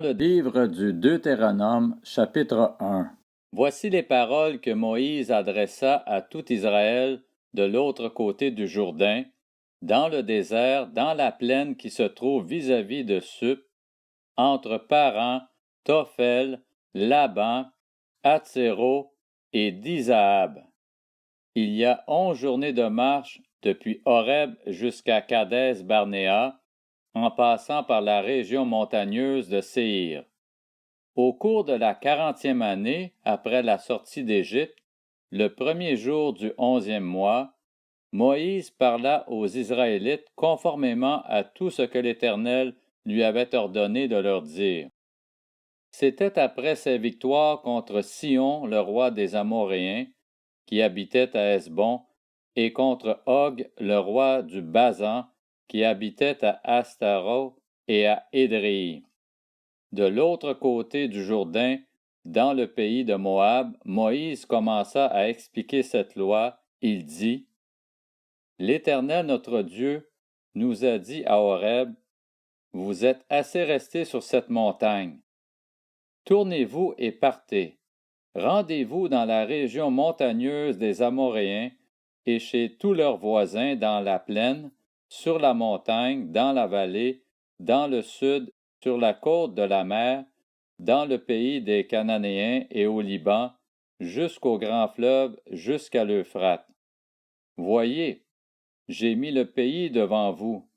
Le livre du Deutéronome, chapitre 1. Voici les paroles que Moïse adressa à tout Israël de l'autre côté du Jourdain, dans le désert, dans la plaine qui se trouve vis-à-vis de Sup, entre Paran, Tophel, Laban, Hatzéro et Dizahab. Il y a 11 journées de marche depuis Horeb jusqu'à Kadès Barnéa, en passant par la région montagneuse de Séhir. Au cours de la 40e année après la sortie d'Égypte, le premier jour du 11e mois, Moïse parla aux Israélites conformément à tout ce que l'Éternel lui avait ordonné de leur dire. C'était après ses victoires contre Sihon, le roi des Amoréens, qui habitait à Hesbon, et contre Og, le roi du Basan, qui habitait à Astaro et à Édréi. De l'autre côté du Jourdain, dans le pays de Moab, Moïse commença à expliquer cette loi. Il dit: L'Éternel notre Dieu nous a dit à Horeb: Vous êtes assez restés sur cette montagne. Tournez-vous et partez. Rendez-vous dans la région montagneuse des Amoréens et chez tous leurs voisins dans la plaine, sur la montagne, dans la vallée, dans le sud, sur la côte de la mer, dans le pays des Cananéens et au Liban, jusqu'au grand fleuve, jusqu'à l'Euphrate. Voyez, j'ai mis le pays devant vous.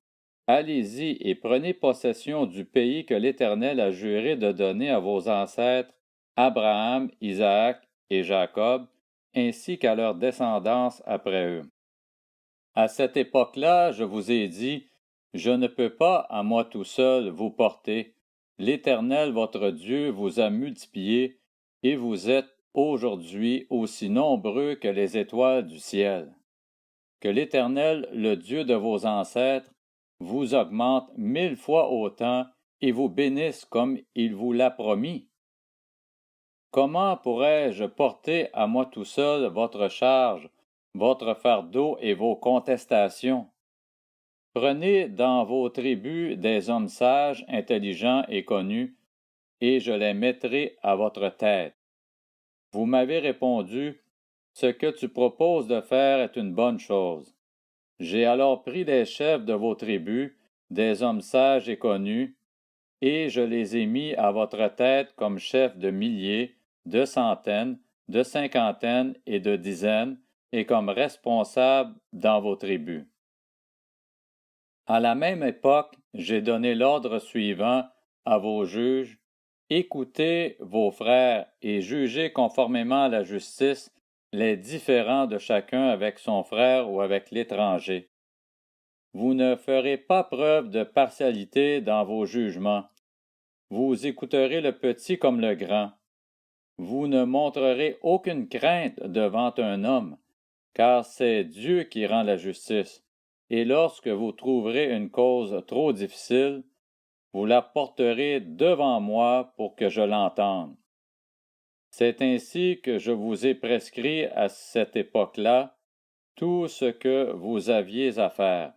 Allez-y et prenez possession du pays que l'Éternel a juré de donner à vos ancêtres, Abraham, Isaac et Jacob, ainsi qu'à leur descendance après eux. À cette époque-là, je vous ai dit, je ne peux pas à moi tout seul vous porter. L'Éternel votre Dieu vous a multipliés, et vous êtes aujourd'hui aussi nombreux que les étoiles du ciel. Que l'Éternel, le Dieu de vos ancêtres, vous augmente 1000 fois autant et vous bénisse comme il vous l'a promis. Comment pourrais-je porter à moi tout seul votre charge, votre fardeau et vos contestations? Prenez dans vos tribus des hommes sages, intelligents et connus, et je les mettrai à votre tête. Vous m'avez répondu, ce que tu proposes de faire est une bonne chose. J'ai alors pris des chefs de vos tribus, des hommes sages et connus, et je les ai mis à votre tête comme chefs de milliers, de centaines, de cinquantaines et de dizaines, et comme responsables dans vos tribus. À la même époque, j'ai donné l'ordre suivant à vos juges: écoutez vos frères et jugez conformément à la justice les différends de chacun avec son frère ou avec l'étranger. Vous ne ferez pas preuve de partialité dans vos jugements. Vous écouterez le petit comme le grand. Vous ne montrerez aucune crainte devant un homme, car c'est Dieu qui rend la justice. Et lorsque vous trouverez une cause trop difficile, vous la porterez devant moi pour que je l'entende. C'est ainsi que je vous ai prescrit à cette époque-là tout ce que vous aviez à faire.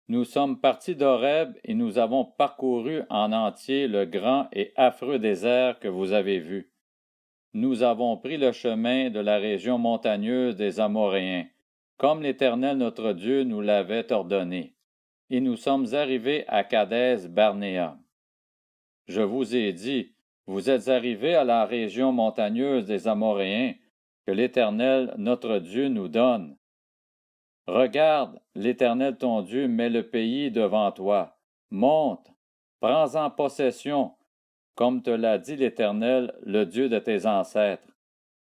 Nous sommes partis d'Horeb et nous avons parcouru en entier le grand et affreux désert que vous avez vu. Nous avons pris le chemin de la région montagneuse des Amoréens, comme l'Éternel notre Dieu nous l'avait ordonné, et nous sommes arrivés à Kadès Barnéa. Je vous ai dit, vous êtes arrivés à la région montagneuse des Amoréens que l'Éternel notre Dieu nous donne. Regarde, l'Éternel ton Dieu met le pays devant toi. Monte, prends-en possession, comme te l'a dit l'Éternel, le Dieu de tes ancêtres.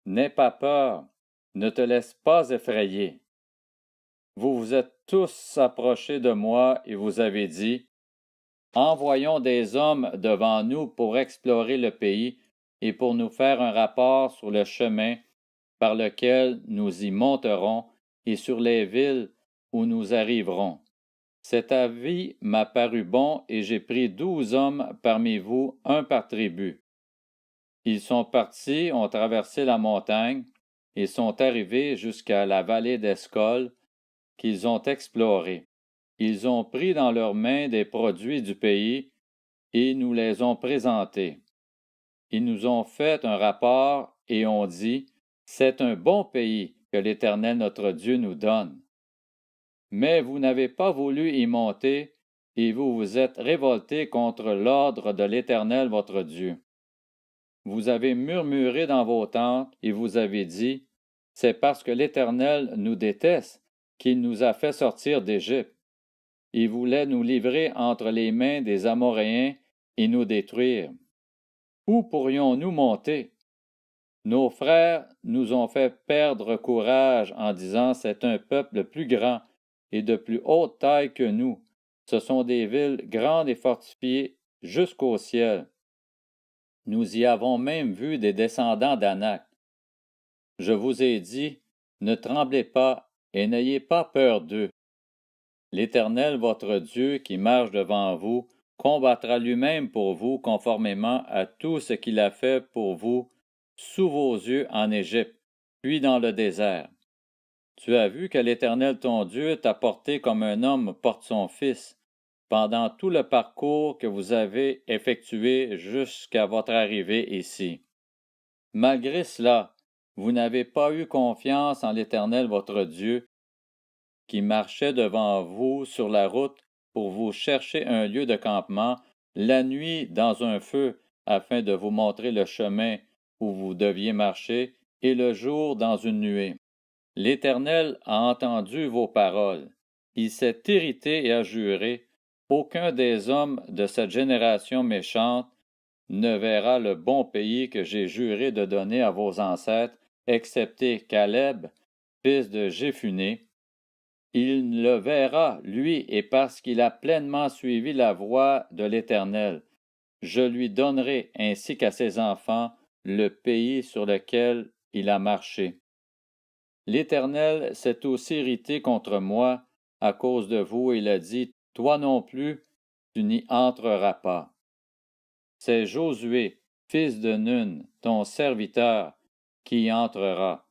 N'aie pas peur, ne te laisse pas effrayer. Vous vous êtes tous approchés de moi et vous avez dit: envoyons des hommes devant nous pour explorer le pays et pour nous faire un rapport sur le chemin par lequel nous y monterons et sur les villes où nous arriverons. Cet avis m'a paru bon et j'ai pris 12 hommes parmi vous, un par tribu. Ils sont partis, ont traversé la montagne et sont arrivés jusqu'à la vallée d'Escol qu'ils ont explorée. Ils ont pris dans leurs mains des produits du pays et nous les ont présentés. Ils nous ont fait un rapport et ont dit, « C'est un bon pays que l'Éternel notre Dieu nous donne. » Mais vous n'avez pas voulu y monter, et vous vous êtes révoltés contre l'ordre de l'Éternel votre Dieu. Vous avez murmuré dans vos tentes, et vous avez dit, « C'est parce que l'Éternel nous déteste qu'il nous a fait sortir d'Égypte. Il voulait nous livrer entre les mains des Amoréens et nous détruire. Où pourrions-nous monter? Nos frères nous ont fait perdre courage en disant, c'est un peuple plus grand et de plus haute taille que nous. Ce sont des villes grandes et fortifiées jusqu'au ciel. Nous y avons même vu des descendants d'Anak. Je vous ai dit, ne tremblez pas et n'ayez pas peur d'eux. L'Éternel votre Dieu qui marche devant vous combattra lui-même pour vous conformément à tout ce qu'il a fait pour vous sous vos yeux en Égypte, puis dans le désert. Tu as vu que l'Éternel ton Dieu t'a porté comme un homme porte son fils, pendant tout le parcours que vous avez effectué jusqu'à votre arrivée ici. Malgré cela, vous n'avez pas eu confiance en l'Éternel votre Dieu, qui marchait devant vous sur la route pour vous chercher un lieu de campement, la nuit dans un feu, afin de vous montrer le chemin où vous deviez marcher, et le jour dans une nuée. L'Éternel a entendu vos paroles. Il s'est irrité et a juré, aucun des hommes de cette génération méchante ne verra le bon pays que j'ai juré de donner à vos ancêtres, excepté Caleb, fils de Jéphuné. Il le verra, lui, et parce qu'il a pleinement suivi la voie de l'Éternel. Je lui donnerai, ainsi qu'à ses enfants, le pays sur lequel il a marché. L'Éternel s'est aussi irrité contre moi à cause de vous, et il a dit, « Toi non plus, tu n'y entreras pas. » C'est Josué, fils de Nun, ton serviteur, qui y entrera.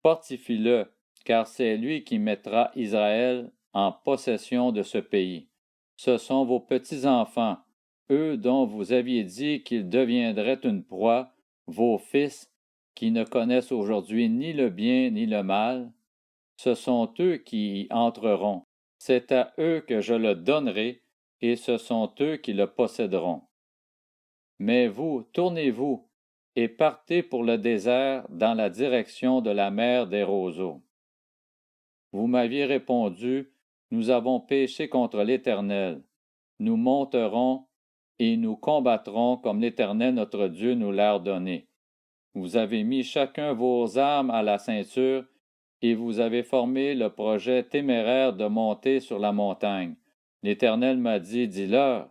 Fortifie-le, car c'est lui qui mettra Israël en possession de ce pays. Ce sont vos petits-enfants, eux dont vous aviez dit qu'ils deviendraient une proie, vos fils, qui ne connaissent aujourd'hui ni le bien ni le mal. Ce sont eux qui y entreront. C'est à eux que je le donnerai, et ce sont eux qui le posséderont. Mais vous, tournez-vous, et partez pour le désert dans la direction de la mer des roseaux. Vous m'aviez répondu, nous avons péché contre l'Éternel. Nous monterons et nous combattrons comme l'Éternel notre Dieu nous l'a ordonné. Vous avez mis chacun vos armes à la ceinture et vous avez formé le projet téméraire de monter sur la montagne. L'Éternel m'a dit, dis-leur,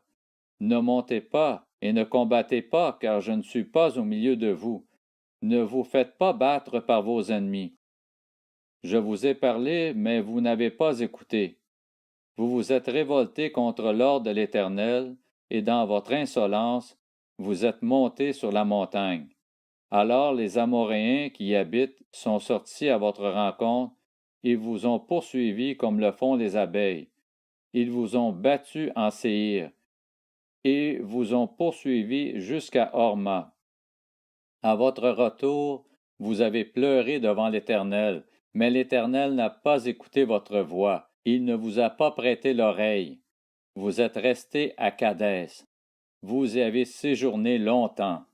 ne montez pas et ne combattez pas, car je ne suis pas au milieu de vous. Ne vous faites pas battre par vos ennemis. Je vous ai parlé, mais vous n'avez pas écouté. Vous vous êtes révoltés contre l'ordre de l'Éternel, et dans votre insolence, vous êtes montés sur la montagne. Alors les Amoréens qui y habitent sont sortis à votre rencontre et vous ont poursuivis comme le font les abeilles. Ils vous ont battus en Séhir et vous ont poursuivis jusqu'à Horma. À votre retour, vous avez pleuré devant l'Éternel, mais l'Éternel n'a pas écouté votre voix. Il ne vous a pas prêté l'oreille. Vous êtes restés à Kadès. Vous y avez séjourné longtemps.